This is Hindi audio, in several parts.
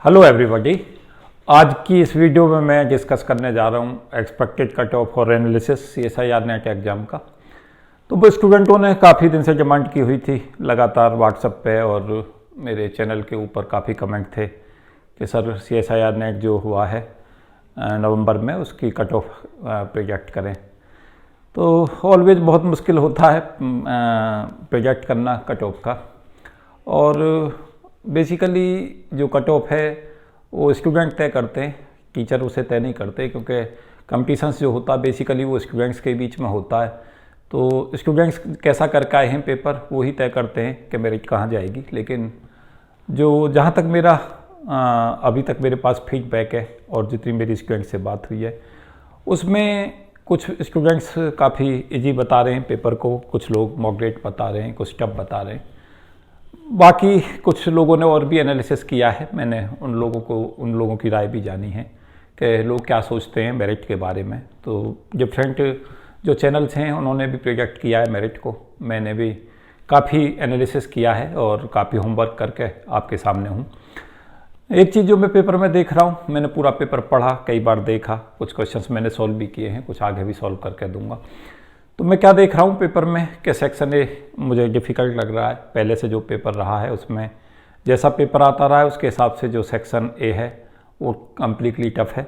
Hello everybody. आज की इस वीडियो में मैं डिस्कस करने जा रहा हूँ expected cut off for analysis CSIR net exam का। तो वो स्टूडेंटों ने काफ़ी दिन से डिमांड की हुई थी, लगातार व्हाट्सएप पे और मेरे चैनल के ऊपर काफ़ी कमेंट थे कि सर CSIR नेट जो हुआ है नवंबर में उसकी कट ऑफ प्रोजेक्ट करें। तो ऑलवेज बहुत मुश्किल होता है प्रोजेक्ट करना कट ऑफ का, और बेसिकली जो कट ऑफ है वो स्टूडेंट तय करते हैं, टीचर उसे तय नहीं करते, क्योंकि कंपटीशंस जो होता है बेसिकली वो स्टूडेंट्स के बीच में होता है। तो स्टूडेंट्स कैसा करके आए हैं पेपर वही तय करते हैं कि मेरिट कहाँ जाएगी। लेकिन जो जहाँ तक मेरा अभी तक मेरे पास फीडबैक है और जितनी मेरी स्टूडेंट से बात हुई है उसमें कुछ स्टूडेंट्स काफ़ी इजी बता रहे हैं पेपर को, कुछ लोग मॉडरेट बता रहे हैं, कुछ टफ बता रहे हैं। बाकी कुछ लोगों ने और भी एनालिसिस किया है, मैंने उन लोगों की राय भी जानी है कि लोग क्या सोचते हैं मेरिट के बारे में। तो डिफरेंट जो चैनल्स हैं उन्होंने भी प्रोजेक्ट किया है मेरिट को, मैंने भी काफ़ी एनालिसिस किया है और काफ़ी होमवर्क करके आपके सामने हूँ। एक चीज़ जो मैं पेपर में देख रहा हूँ, मैंने पूरा पेपर पढ़ा, कई बार देखा, कुछ क्वेश्चंस मैंने सॉल्व भी किए हैं, कुछ आगे भी सॉल्व करके दूंगा। तो मैं क्या देख रहा हूँ पेपर में कि सेक्शन ए मुझे डिफ़िकल्ट लग रहा है। पहले से जो पेपर रहा है उसमें जैसा पेपर आता रहा है उसके हिसाब से जो सेक्शन ए है वो कम्प्लीटली टफ है।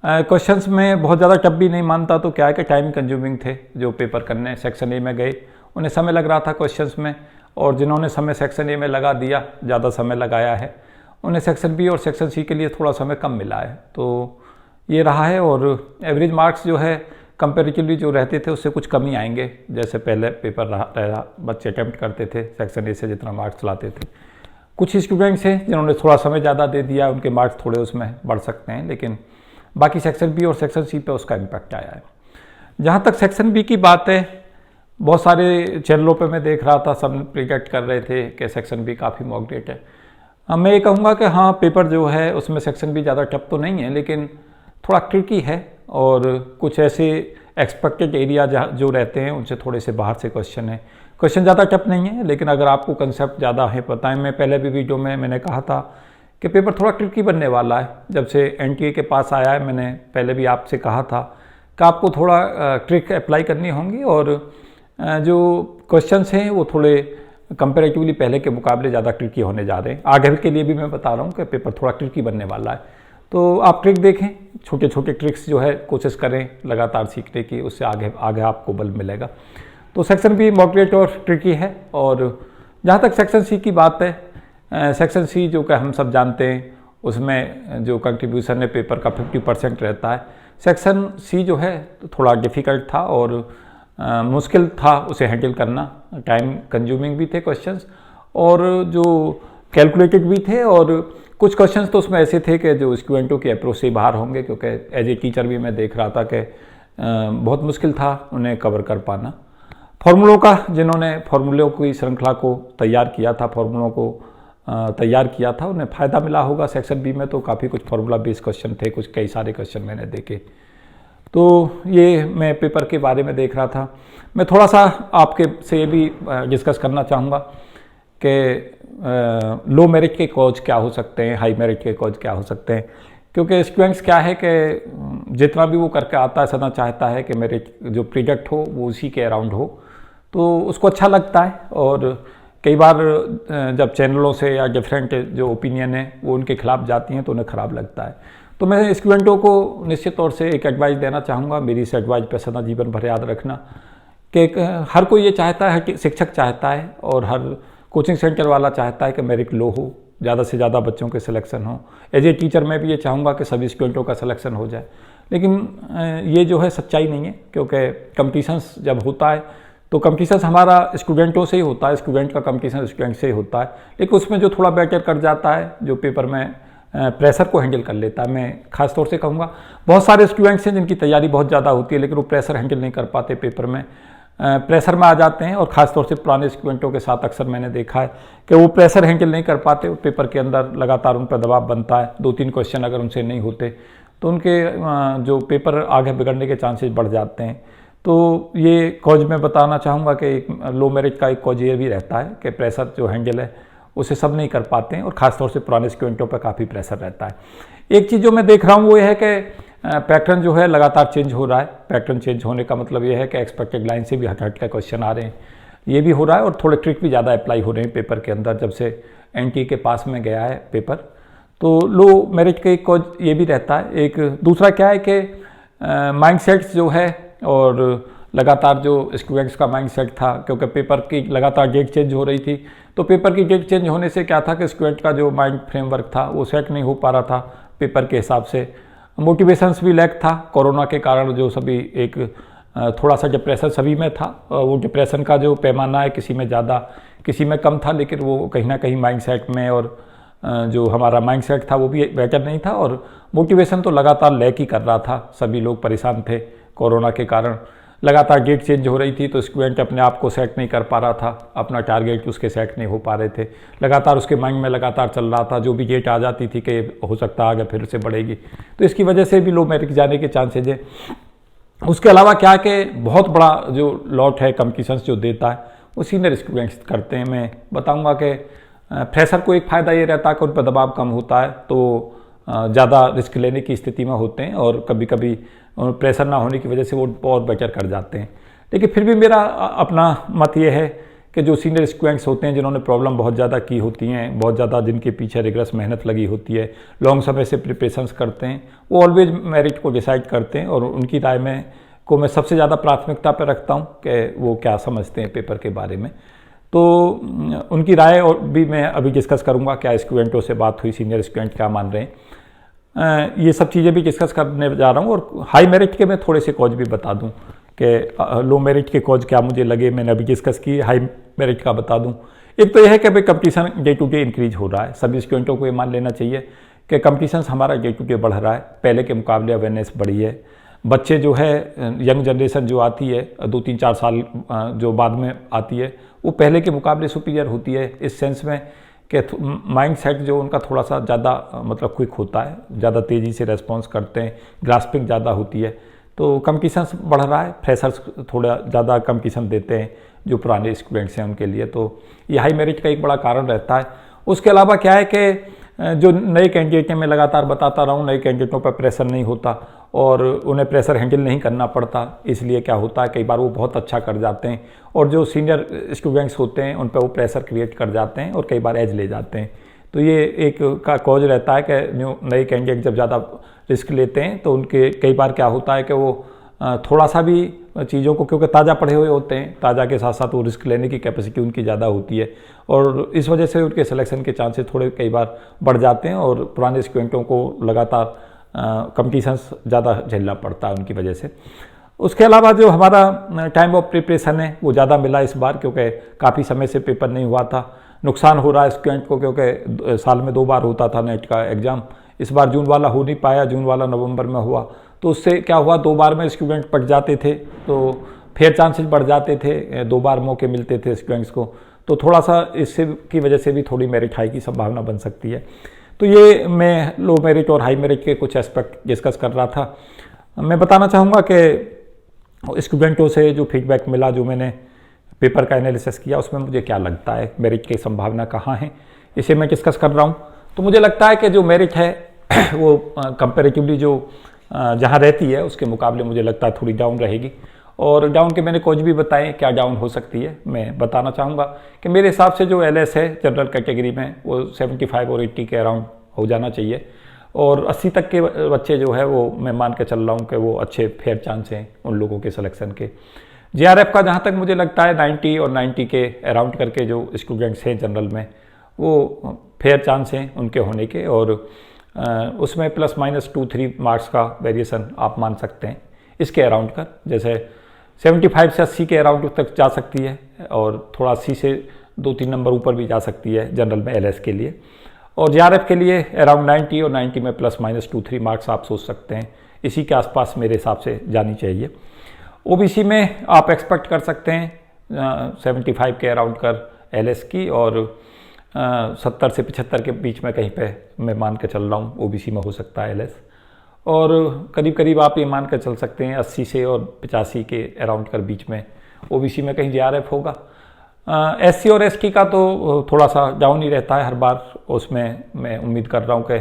क्वेश्चंस में बहुत ज़्यादा टफ भी नहीं मानता, तो क्या है कि टाइम कंज्यूमिंग थे जो पेपर करने सेक्शन ए में गए, उन्हें समय लग रहा था क्वेश्चंस में, और जिन्होंने समय सेक्शन ए में लगा दिया, ज़्यादा समय लगाया है, उन्हें सेक्शन बी और सेक्शन सी के लिए थोड़ा समय कम मिला है। तो ये रहा है, और एवरेज मार्क्स जो है कंपेरेटिवली जो रहते थे उससे कुछ कम ही आएंगे। जैसे पहले पेपर रहा बच्चे अटैम्प्ट करते थे सेक्शन ए से जितना मार्क्स लाते थे, कुछ स्टूडेंट्स हैं जिन्होंने थोड़ा समय ज़्यादा दे दिया, उनके मार्क्स थोड़े उसमें बढ़ सकते हैं, लेकिन बाकी सेक्शन बी और सेक्शन सी पे उसका इम्पैक्ट आया है। जहाँ तक सेक्शन बी की बात है, बहुत सारे चैनलों पर मैं देख रहा था, सब प्रोजेक्ट कर रहे थे कि सेक्शन बी काफ़ी मॉडरेट है। मैं ये कहूँगा कि हाँ, पेपर जो है उसमें सेक्शन बी ज़्यादा टफ तो नहीं है, लेकिन थोड़ा ट्रिकी है, और कुछ ऐसे एक्सपेक्टेड एरिया जो रहते हैं उनसे थोड़े से बाहर से क्वेश्चन है। क्वेश्चन ज़्यादा टफ नहीं है, लेकिन अगर आपको कंसेप्ट ज़्यादा है पता है, मैं पहले भी वीडियो में मैंने कहा था कि पेपर थोड़ा ट्रिकी बनने वाला है। जब से NTA के पास आया है, मैंने पहले भी आपसे कहा था कि आपको थोड़ा ट्रिक अप्लाई करनी होंगी, और जो क्वेश्चंस हैं वो थोड़े कंपेरेटिवली पहले के मुकाबले ज़्यादा ट्रिकी होने जा रहे हैं। आगे के लिए भी मैं बता रहा हूँ कि पेपर थोड़ा ट्रिकी बनने वाला है। तो आप ट्रिक देखें, छोटे छोटे ट्रिक्स जो है कोशिश करें लगातार सीखने की, उससे आगे आपको बल मिलेगा। तो सेक्शन बी मॉडरेट और ट्रिकी है। और जहाँ तक सेक्शन सी की बात है, सेक्शन सी जो कि हम सब जानते हैं उसमें जो कंट्रीब्यूशन है पेपर का 50% रहता है। सेक्शन सी जो है थोड़ा डिफ़िकल्ट था और मुश्किल था उसे हैंडल करना, टाइम कंज्यूमिंग भी थे क्वेश्चंस और जो कैलकुलेटेड भी थे, और कुछ क्वेश्चंस तो उसमें ऐसे थे कि जो स्टूडेंटों की अप्रोच से बाहर होंगे, क्योंकि एज ए टीचर भी मैं देख रहा था कि बहुत मुश्किल था उन्हें कवर कर पाना। फार्मूलों का, जिन्होंने फार्मूलों की श्रृंखला को तैयार किया था, फार्मूलों को तैयार किया था, उन्हें फ़ायदा मिला होगा। सेक्शन बी में तो काफ़ी कुछ फार्मूला बेस्ड क्वेश्चन थे, कुछ कई सारे क्वेश्चन मैंने देखे। तो ये मैं पेपर के बारे में देख रहा था। मैं थोड़ा सा आपके से ये भी डिस्कस करना चाहूँगा कि लो मेरिट के कॉज क्या हो सकते हैं, हाई मेरिट के कॉज क्या हो सकते हैं। क्योंकि स्टूडेंट्स क्या है कि जितना भी वो करके आता है सदा चाहता है कि मेरिट जो प्रोजेक्ट हो वो उसी के अराउंड हो, तो उसको अच्छा लगता है। और कई बार जब चैनलों से या डिफरेंट जो ओपिनियन है वो उनके खिलाफ जाती हैं तो उन्हें ख़राब लगता है। तो मैं स्टूडेंटों को निश्चित तौर से एक एडवाइस देना चाहूँगा, मेरी इस एडवाइस पर सदा जीवन भर याद रखना कि हर कोई ये चाहता है, शिक्षक चाहता है और हर कोचिंग सेंटर वाला चाहता है कि मेरिट लो हो, ज़्यादा से ज़्यादा बच्चों के सिलेक्शन हो। एज ए टीचर मैं भी ये चाहूँगा कि सभी स्टूडेंटों का सिलेक्शन हो जाए, लेकिन ये जो है सच्चाई नहीं है। क्योंकि कंपटीशंस जब होता है तो कंपटीशंस हमारा स्टूडेंटों से ही होता है, स्टूडेंट का कंपटीशन स्टूडेंट से ही होता है, लेकिन उसमें जो थोड़ा बेटर कर जाता है, जो पेपर में प्रेशर को हैंडल कर लेता है। मैं खास तौर से कहूँगा बहुत सारे स्टूडेंट्स हैं जिनकी तैयारी बहुत ज़्यादा होती है, लेकिन वो प्रेशर हैंडल नहीं कर पाते, पेपर में प्रेशर में आ जाते हैं। और ख़ास तौर से पुराने स्टूडेंटों के साथ अक्सर मैंने देखा है कि वो प्रेशर हैंडल नहीं कर पाते, पेपर के अंदर लगातार उन पर दबाव बनता है। 2-3 क्वेश्चन अगर उनसे नहीं होते तो उनके जो पेपर आगे बिगड़ने के चांसेस बढ़ जाते हैं। तो ये कॉज मैं बताना चाहूँगा कि लो मेरिट का एक कॉज ये भी रहता है कि प्रेशर जो हैंडल है उसे सब नहीं कर पाते हैं और ख़ासतौर से पुराने स्टूडेंटों पर काफ़ी प्रेशर रहता है। एक चीज़ जो मैं देख रहा हूँ वो ये है कि पैटर्न जो है लगातार चेंज हो रहा है। पैटर्न चेंज होने का मतलब ये है कि एक्सपेक्टेड लाइन से भी हट हट का क्वेश्चन आ रहे हैं, ये भी हो रहा है और थोड़े ट्रिक भी ज़्यादा अप्लाई हो रहे हैं पेपर के अंदर जब से एनटी के पास में गया है पेपर। तो लो मेरिट का एक कॉज ये भी रहता है। एक दूसरा क्या है कि माइंडसेट्स जो है और लगातार जो स्टूडेंट्स का माइंडसेट था, क्योंकि पेपर की लगातार डेट चेंज हो रही थी, तो पेपर की डेट चेंज होने से क्या था कि स्टूडेंट का जो माइंड फ्रेमवर्क था वो सेट नहीं हो पा रहा था पेपर के हिसाब से। मोटिवेशंस भी लैक था कोरोना के कारण, जो सभी एक थोड़ा सा डिप्रेशन सभी में था। वो डिप्रेशन का जो पैमाना है किसी में ज़्यादा किसी में कम था, लेकिन वो कहीं ना कहीं माइंडसेट में और जो हमारा माइंडसेट था वो भी बेटर नहीं था और मोटिवेशन तो लगातार लैक ही कर रहा था। सभी लोग परेशान थे कोरोना के कारण। लगातार डेट चेंज हो रही थी तो स्टूडेंट अपने आप को सेट नहीं कर पा रहा था, अपना टारगेट उसके सेट नहीं हो पा रहे थे। लगातार उसके माइंड में लगातार चल रहा था, जो भी डेट आ जाती थी कि हो सकता है आगे फिर से बढ़ेगी, तो इसकी वजह से भी लो मेरिट जाने के चांसेज है। उसके अलावा क्या कि बहुत बड़ा जो लॉट है कम्पिटिशन्स जो देता है वो सीनियर स्टूडेंट्स करते हैं। मैं बताऊंगा कि फ्रेशर को एक फ़ायदा ये रहता है कि उन पर दबाव कम होता है, तो ज़्यादा रिस्क लेने की स्थिति में होते हैं और कभी कभी प्रेशर ना होने की वजह से वो और बेटर कर जाते हैं। लेकिन फिर भी मेरा अपना मत ये है कि जो सीनियर स्टूडेंट्स होते हैं जिन्होंने प्रॉब्लम बहुत ज़्यादा की होती हैं, बहुत ज़्यादा जिनके पीछे रिगरस मेहनत लगी होती है, लॉन्ग समय से प्रिपरेशंस करते हैं, वो ऑलवेज मेरिट को डिसाइड करते हैं और उनकी राय में को मैं सबसे ज़्यादा प्राथमिकता पर रखता हूँ कि वो क्या समझते हैं पेपर के बारे में। तो उनकी राय और भी मैं अभी डिस्कस करूँगा, क्या स्टूडेंटों से बात हुई, सीनियर स्टूडेंट क्या मान रहे हैं, ये सब चीज़ें भी डिस्कस करने जा रहा हूँ। और हाई मेरिट के मैं थोड़े से कॉज भी बता दूँ कि लो मेरिट के कॉज क्या मुझे लगे, मैंने अभी डिस्कस की। हाई मेरिट का बता दूँ, एक तो यह है कि भाई competition day to day increase हो रहा है। सभी स्टूडेंटों को ये मान लेना चाहिए कि कंपटीशन हमारा डे टू डे बढ़ रहा है, पहले के मुकाबले अवेयरनेस बढ़ी है। बच्चे जो है यंग जनरेशन जो आती है 2-3-4 साल जो बाद में आती है वो पहले के मुकाबले सुपीरियर होती है, इस सेंस में कि माइंड सेट जो उनका थोड़ा सा ज़्यादा मतलब क्विक होता है, ज़्यादा तेज़ी से रेस्पॉन्स करते हैं, ग्रास्पिंग ज़्यादा होती है। तो कंपटीशन बढ़ रहा है, फ्रेशर्स थोड़ा ज़्यादा कंपटीशन देते हैं जो पुराने स्टूडेंट्स हैं उनके लिए, तो ये हाई मेरिट का एक बड़ा कारण रहता है। उसके अलावा क्या है कि जो नए कैंडिडेट हैं, मैं लगातार बताता रहा हूँ, नए कैंडिडेटों पर प्रेशर नहीं होता और उन्हें प्रेशर हैंडल नहीं करना पड़ता, इसलिए क्या होता है कई बार वो बहुत अच्छा कर जाते हैं और जो सीनियर स्टूडेंट्स होते हैं उन पर वो प्रेशर क्रिएट कर जाते हैं और कई बार एज ले जाते हैं। तो ये एक का कॉज रहता है कि जो नए कैंडिडेट जब ज़्यादा रिस्क लेते हैं तो उनके कई बार क्या होता है कि वो थोड़ा सा भी चीज़ों को, क्योंकि ताज़ा पढ़े हुए होते हैं, ताज़ा के साथ साथ वो रिस्क लेने की कैपेसिटी उनकी ज़्यादा होती है और इस वजह से उनके सिलेक्शन के चांसेस थोड़े कई बार बढ़ जाते हैं और पुराने स्टूडेंटों को लगातार कंपटीशंस ज़्यादा झेलना पड़ता है उनकी वजह से। उसके अलावा जो हमारा टाइम ऑफ प्रिपरेशन है वो ज़्यादा मिला इस बार, क्योंकि काफ़ी समय से पेपर नहीं हुआ था। नुकसान हो रहा है स्टूडेंट को, क्योंकि साल में 2 बार होता था नेट का एग्ज़ाम, इस बार जून वाला हो नहीं पाया, जून वाला नवंबर में हुआ, तो उससे क्या हुआ 2 बार में स्टूडेंट पढ़ जाते थे तो फेयर चांसेस बढ़ जाते थे, 2 बार मौके मिलते थे स्टूडेंट्स को, तो थोड़ा सा इससे की वजह से भी थोड़ी मेरिट हाई की संभावना बन सकती है। तो ये मैं लो मेरिट और हाई मेरिट के कुछ एस्पेक्ट डिस्कस कर रहा था। मैं बताना चाहूँगा कि स्टूडेंटों से जो फीडबैक मिला, जो मैंने पेपर का एनालिसिस किया, उसमें मुझे क्या लगता है मेरिट की संभावना कहाँ है, इसे मैं डिस्कस कर रहा हूँ। तो मुझे लगता है कि जो मेरिट है वो कंपेरेटिवली जो जहाँ रहती है उसके मुकाबले मुझे लगता है थोड़ी डाउन रहेगी और डाउन के मैंने कुछ भी बताएं क्या डाउन हो सकती है। मैं बताना चाहूँगा कि मेरे हिसाब से जो एलएस है जनरल कैटेगरी में वो 75 और 80 के अराउंड हो जाना चाहिए और 80 तक के बच्चे जो है वो मैं मान के चल रहा हूँ कि वो अच्छे फेयर चांस हैं उन लोगों के सिलेक्शन के। जेआरएफ का जहाँ तक मुझे लगता है 90 और 90 के अराउंड करके जो स्टूडेंट्स हैं जनरल में वो फेयर चांस हैं उनके होने के और उसमें ±2-3 मार्क्स का वेरिएशन आप मान सकते हैं इसके अराउंड कर, जैसे 75 से 80 के अराउंड तक जा सकती है और थोड़ा 80 से 2-3 नंबर ऊपर भी जा सकती है जनरल में एलएस के लिए। और जेआरएफ के लिए अराउंड 90 और 90 में ±2-3 मार्क्स आप सोच सकते हैं, इसी के आसपास मेरे हिसाब से जानी चाहिए। ओबीसी में आप एक्सपेक्ट कर सकते हैं 75 के अराउंड कर एलएस की और 70 से 75 के बीच में कहीं पे मैं मान के चल रहा हूँ ओबीसी में हो सकता है एलएस, और करीब करीब आप ये मान कर चल सकते हैं 80 से और 85 के अराउंड कर बीच में ओबीसी में कहीं जेआरएफ होगा। SC और ST का तो थोड़ा सा डाउन ही रहता है हर बार। उसमें मैं उम्मीद कर रहा हूँ कि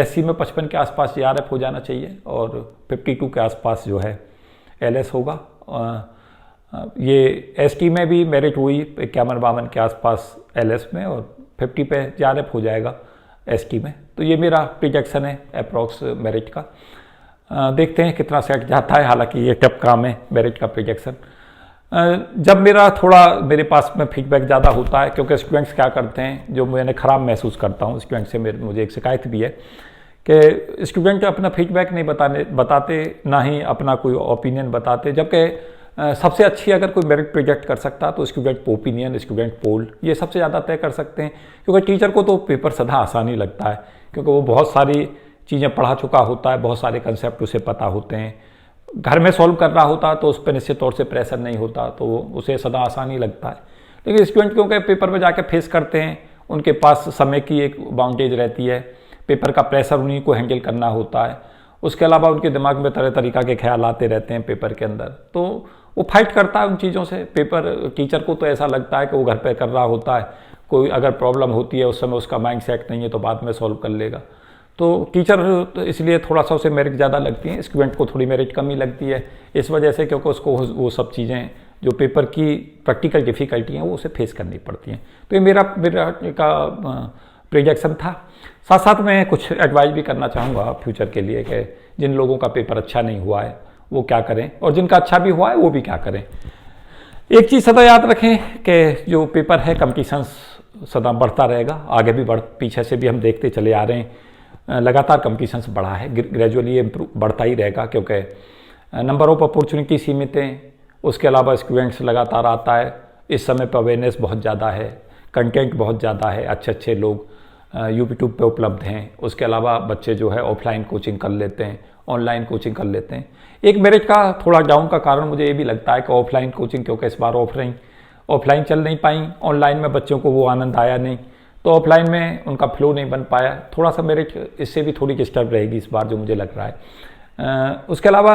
SC में 55 के आसपास JRF हो जाना चाहिए और 52 के आसपास जो है LS होगा। ये ST में भी मेरिट हुई 51-52 के आसपास LS में और 50 पे JRF हो जाएगा ST में। तो ये मेरा प्रोजेक्शन है अप्रॉक्स मेरिट का। देखते हैं कितना सेट जाता है, हालांकि ये टफ काम है मेरिट का प्रोजेक्शन। जब मेरे पास में फीडबैक ज़्यादा होता है, क्योंकि स्टूडेंट्स क्या करते हैं, जो मैंने ख़राब महसूस करता हूँ स्टूडेंट से, मुझे एक शिकायत भी है कि स्टूडेंट अपना फीडबैक नहीं बताते, ना ही अपना कोई ओपिनियन बताते। जबकि सबसे अच्छी अगर कोई मेरिट प्रोजेक्ट कर सकता है तो स्टूडेंट ओपिनियन, स्टूडेंट पोल, ये सबसे ज़्यादा तय कर सकते हैं। क्योंकि टीचर को तो पेपर सदा आसान ही लगता है, क्योंकि वो बहुत सारी चीज़ें पढ़ा चुका होता है, बहुत सारे कंसेप्ट उसे पता होते हैं। घर में सॉल्व कर रहा होता है तो उस पर निश्चित तौर से प्रेशर नहीं होता, तो उसे सदा आसान ही लगता है। लेकिन स्टूडेंट क्योंकि पेपर में जाके फेस करते हैं, उनके पास समय की एक बाउंडेज रहती है, पेपर का प्रेशर उन्हीं को हैंडल करना होता है। उसके अलावा उनके दिमाग में तरह तरीक़ा के ख्याल आते रहते हैं पेपर के अंदर, तो वो फाइट करता है उन चीज़ों से। टीचर को तो ऐसा लगता है कि वो घर पे कर रहा होता है, कोई अगर प्रॉब्लम होती है उस समय उसका माइंड सेट नहीं है तो बाद में सॉल्व कर लेगा। तो टीचर तो इसलिए थोड़ा सा उसे मेरिट ज़्यादा लगती है, स्टूडेंट को थोड़ी मेरिट कम ही लगती है इस वजह से, क्योंकि उसको वो सब चीज़ें जो पेपर की प्रैक्टिकल डिफ़िकल्टी हैं वो उसे फेस करनी पड़ती हैं। तो ये मेरा का प्रोजेक्शन था। साथ साथ मैं कुछ एडवाइस भी करना चाहूँगा फ्यूचर के लिए कि जिन लोगों का पेपर अच्छा नहीं हुआ है वो क्या करें, और जिनका अच्छा भी हुआ है वो भी क्या करें। एक चीज़ सदा याद रखें कि जो पेपर है कंपटीशंस सदा बढ़ता रहेगा, आगे भी पीछे से भी हम देखते चले आ रहे हैं, लगातार कंपटीशंस बढ़ा है, ग्रेजुअली बढ़ता ही रहेगा, क्योंकि नंबर ऑफ अपॉर्चुनिटी सीमित हैं। उसके अलावा स्टूडेंट्स लगातार आता है, इस समय पर अवेयरनेस बहुत ज़्यादा है, कंटेंट बहुत ज़्यादा है, अच्छे अच्छे लोग यूट्यूब पे उपलब्ध हैं। उसके अलावा बच्चे जो है ऑफलाइन कोचिंग कर लेते हैं, ऑनलाइन कोचिंग कर लेते हैं। एक मेरिट का थोड़ा डाउन का कारण मुझे ये भी लगता है कि ऑफलाइन कोचिंग, क्योंकि इस बार ऑफलाइन चल नहीं पाई, ऑनलाइन में बच्चों को वो आनंद आया नहीं, तो ऑफलाइन में उनका फ्लो नहीं बन पाया। थोड़ा सा मेरिट इससे भी थोड़ी डिस्टर्ब रहेगी इस बार, जो मुझे लग रहा है। उसके अलावा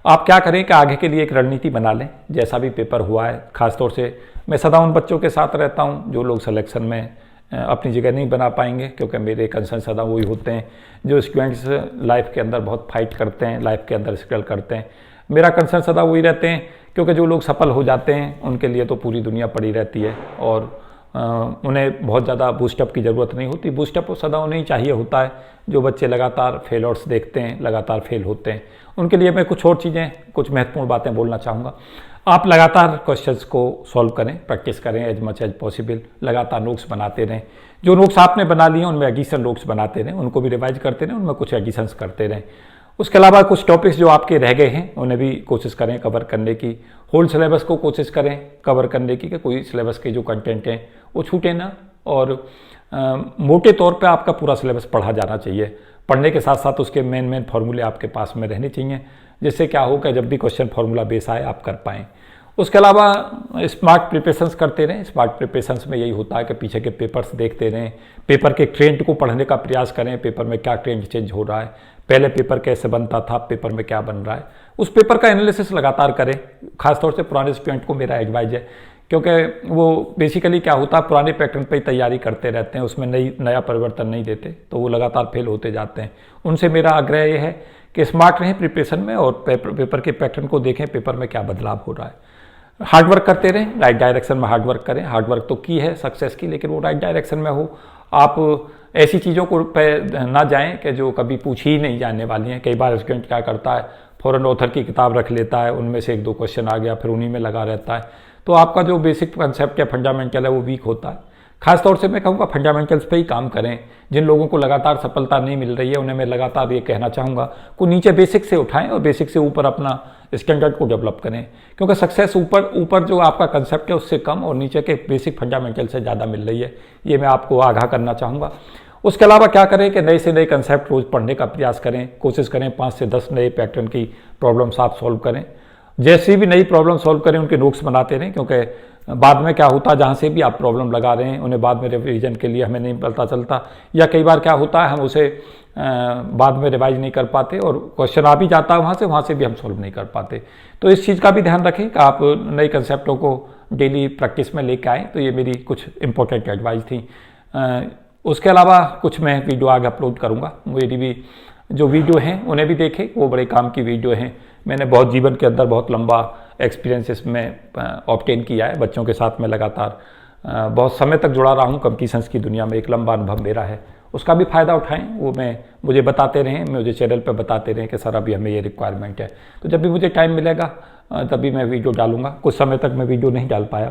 आप क्या करें कि आगे के लिए एक रणनीति बना लें, जैसा भी पेपर हुआ है। ख़ासतौर से मैं सदा उन बच्चों के साथ रहता हूं जो लोग सिलेक्शन में अपनी जगह नहीं बना पाएंगे, क्योंकि मेरे कंसर्न सदा वही होते हैं जो स्टूडेंट्स लाइफ के अंदर बहुत फाइट करते हैं, लाइफ के अंदर स्ट्रगल करते हैं। मेरा कंसर्न सदा वही रहते हैं, क्योंकि जो लोग सफल हो जाते हैं उनके लिए तो पूरी दुनिया पड़ी रहती है और उन्हें बहुत ज़्यादा बूस्टअप की ज़रूरत नहीं होती। बूस्टअप सदा उन्हें ही चाहिए होता है जो बच्चे लगातार फेलर्स देखते हैं, लगातार फेल होते हैं। उनके लिए मैं कुछ और चीज़ें, कुछ महत्वपूर्ण बातें बोलना चाहूँगा। आप लगातार क्वेश्चंस को सॉल्व करें, प्रैक्टिस करें एज मच एज पॉसिबल, लगातार नोट्स बनाते रहें। जो नोट्स आपने बना लिए उनमें एडिशन नोट्स बनाते रहें, उनको भी रिवाइज करते रहें, उनमें कुछ एडिशंस करते रहें। उसके अलावा कुछ टॉपिक्स जो आपके रह गए हैं उन्हें भी कोशिश करें कवर करने की। होल सिलेबस को कोशिश करें कवर करने की, कि कोई सिलेबस के जो कंटेंट हैं वो छूटे ना, और मोटे तौर पे आपका पूरा सिलेबस पढ़ा जाना चाहिए। पढ़ने के साथ साथ उसके मेन फार्मूले आपके पास में रहने चाहिए, जिससे क्या हो कि जब भी क्वेश्चन फार्मूला बेस आए आप कर पाएँ। उसके अलावा स्मार्ट प्रिपरेशंस करते रहें। स्मार्ट प्रिपरेशंस में यही होता है कि पीछे के पेपर्स देखते रहें, पेपर के ट्रेंड को पढ़ने का प्रयास करें, पेपर में क्या ट्रेंड चेंज हो रहा है, पहले पेपर कैसे बनता था, पेपर में क्या बन रहा है, उस पेपर का एनालिसिस लगातार करें। खासतौर से पुराने स्टूडेंट को मेरा एडवाइज है, क्योंकि वो बेसिकली क्या होता है पुराने पैटर्न पे ही तैयारी करते रहते हैं, उसमें नया परिवर्तन नहीं देते, तो वो लगातार फेल होते जाते हैं। उनसे मेरा आग्रह ये है कि स्मार्ट रहें प्रिपरेशन में और पेपर के पैटर्न को देखें, पेपर में क्या बदलाव हो रहा है। हार्डवर्क करते रहें, राइट डायरेक्शन में हार्डवर्क करें। हार्डवर्क तो की है सक्सेस की, लेकिन वो राइट डायरेक्शन में हो। आप ऐसी चीज़ों को पे ना जाएं कि जो कभी पूछी ही नहीं जाने वाली हैं। कई बार स्टूडेंट क्या करता है, फॉरेन ऑथर की किताब रख लेता है, उनमें से 1-2 क्वेश्चन आ गया, फिर उन्हीं में लगा रहता है, तो आपका जो बेसिक कंसेप्ट या फंडामेंटल है वो वीक होता है। खासतौर से मैं कहूँगा फंडामेंटल्स पे ही काम करें। जिन लोगों को लगातार सफलता नहीं मिल रही है उन्हें मैं लगातार ये कहना चाहूँगा को नीचे बेसिक से उठाएं और बेसिक से ऊपर अपना स्टैंडर्ड को डेवलप करें, क्योंकि सक्सेस ऊपर जो आपका कंसेप्ट है उससे कम और नीचे के बेसिक फंडामेंटल से ज़्यादा मिल रही है। ये मैं आपको आगाह करना चाहूँगा। उसके अलावा क्या करें कि नए से नए कंसेप्ट रोज़ पढ़ने का प्रयास करें, कोशिश करें 5 से 10 नए पैटर्न की प्रॉब्लम्स आप सॉल्व करें। जैसी भी नई प्रॉब्लम सॉल्व करें उनके नोट्स बनाते रहें, क्योंकि बाद में क्या होता है, जहाँ से भी आप प्रॉब्लम लगा रहे हैं उन्हें बाद में रिवीजन के लिए हमें नहीं पता चलता, या कई बार क्या होता है हम उसे बाद में रिवाइज नहीं कर पाते और क्वेश्चन आ भी जाता है वहाँ से भी हम सॉल्व नहीं कर पाते। तो इस चीज़ का भी ध्यान रखें कि आप नए कंसेप्टों को डेली प्रैक्टिस में लेकर आएँ। तो ये मेरी कुछ इंपॉर्टेंट एडवाइस थी। उसके अलावा कुछ मैं वीडियो आगे अपलोड करूँगा, मेरी भी जो वीडियो हैं उन्हें भी देखें, वो बड़े काम की वीडियो हैं। मैंने बहुत जीवन के अंदर बहुत लंबा एक्सपीरियंस इसमें ऑब्टेन किया है, बच्चों के साथ में लगातार बहुत समय तक जुड़ा रहा हूँ कंपटीशंस की दुनिया में, एक लंबा अनुभव मेरा है, उसका भी फ़ायदा उठाएं। वो मुझे बताते रहें, मुझे चैनल पे बताते रहें कि सर अभी हमें ये रिक्वायरमेंट है। तो जब भी मुझे टाइम मिलेगा तभी मैं वीडियो डालूंगा। कुछ समय तक मैं वीडियो नहीं डाल पाया।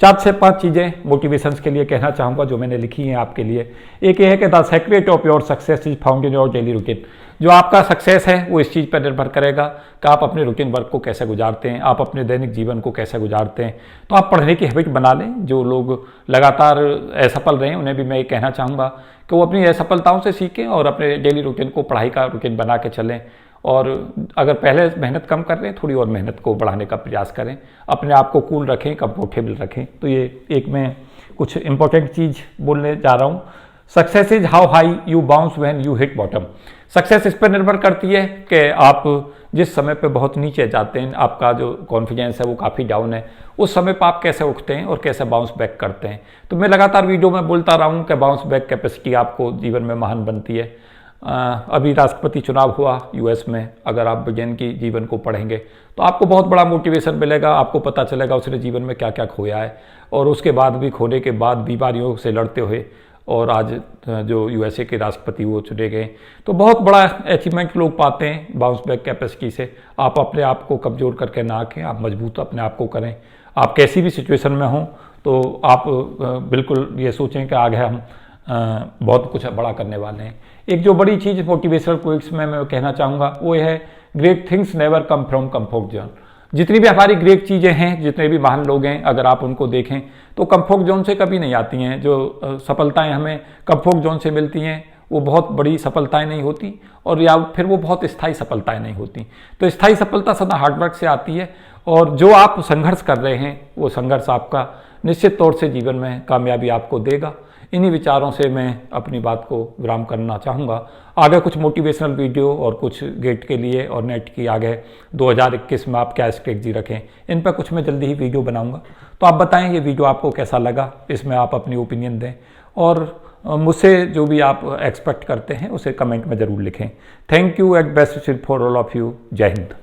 4 से 5 चीज़ें मोटिवेशंस के लिए कहना चाहूँगा जो मैंने लिखी हैं आपके लिए। एक ये है कि the secret of your success is found in your daily routine. जो आपका सक्सेस है वो इस चीज़ पर निर्भर करेगा कि आप अपने रूटीन वर्क को कैसे गुजारते हैं, आप अपने दैनिक जीवन को कैसे गुजारते हैं। तो आप पढ़ने की हैबिट बना लें। जो लोग लगातार असफल रहे हैं उन्हें भी मैं ये कहना चाहूँगा कि वो अपनी असफलताओं से सीखें और अपने डेली रूटीन को पढ़ाई का रूटीन बना के चलें। और अगर पहले मेहनत कम कर रहे हैं, थोड़ी और मेहनत को बढ़ाने का प्रयास करें, अपने आप को कूल रखें, कंफर्टेबल रखें। तो ये एक मैं कुछ इंपॉर्टेंट चीज़ बोलने जा रहा हूँ। Success is how high you bounce when you hit bottom. Success इस पर निर्भर करती है कि आप जिस समय पे बहुत नीचे जाते हैं, आपका जो कॉन्फिडेंस है वो काफ़ी डाउन है, उस समय पर आप कैसे उठते हैं और कैसे बाउंस बैक करते हैं। तो मैं लगातार वीडियो में बोलता रहा हूँ कि बाउंस बैक कैपेसिटी आपको जीवन में महान बनती है। अभी राष्ट्रपति चुनाव हुआ यूएस में, अगर आप बिडेन की जीवन को पढ़ेंगे तो आपको बहुत बड़ा मोटिवेशन मिलेगा। आपको पता चलेगा उसने जीवन में क्या क्या खोया है और उसके बाद भी, खोने के बाद बीमारियों से लड़ते हुए और आज जो यूएसए के राष्ट्रपति वो चुने गए। तो बहुत बड़ा अचीवमेंट लोग पाते हैं बाउंस बैक कैपेसिटी से। आप अपने आप को कमज़ोर करके ना आके आप मजबूत अपने आप को करें। आप कैसी भी सिचुएशन में हों तो आप बिल्कुल ये सोचें कि आगे हम बहुत कुछ बड़ा करने वाले हैं। एक जो बड़ी चीज़ मोटिवेशनल क्विक्स में मैं कहना चाहूँगा वो है great things never come from comfort zone. जितनी भी हमारी ग्रेट चीज़ें हैं, जितने भी महान लोग हैं, अगर आप उनको देखें तो कंफर्ट जोन से कभी नहीं आती हैं। जो सफलताएं हमें कंफर्ट जोन से मिलती हैं वो बहुत बड़ी सफलताएं नहीं होती और या फिर वो बहुत स्थायी सफलताएं नहीं होती। तो स्थायी सफलता सदा हार्डवर्क से आती है और जो आप संघर्ष कर रहे हैं वो संघर्ष आपका निश्चित तौर से जीवन में कामयाबी आपको देगा। इन्हीं विचारों से मैं अपनी बात को विराम करना चाहूँगा। आगे कुछ मोटिवेशनल वीडियो और कुछ गेट के लिए और नेट की आगे 2021 में आप क्या स्ट्रेटजी रखें, इन पर कुछ मैं जल्दी ही वीडियो बनाऊँगा। तो आप बताएं ये वीडियो आपको कैसा लगा, इसमें आप अपनी ओपिनियन दें और मुझसे जो भी आप एक्सपेक्ट करते हैं उसे कमेंट में ज़रूर लिखें। Thank you at best wishes for all of you. जय हिंद।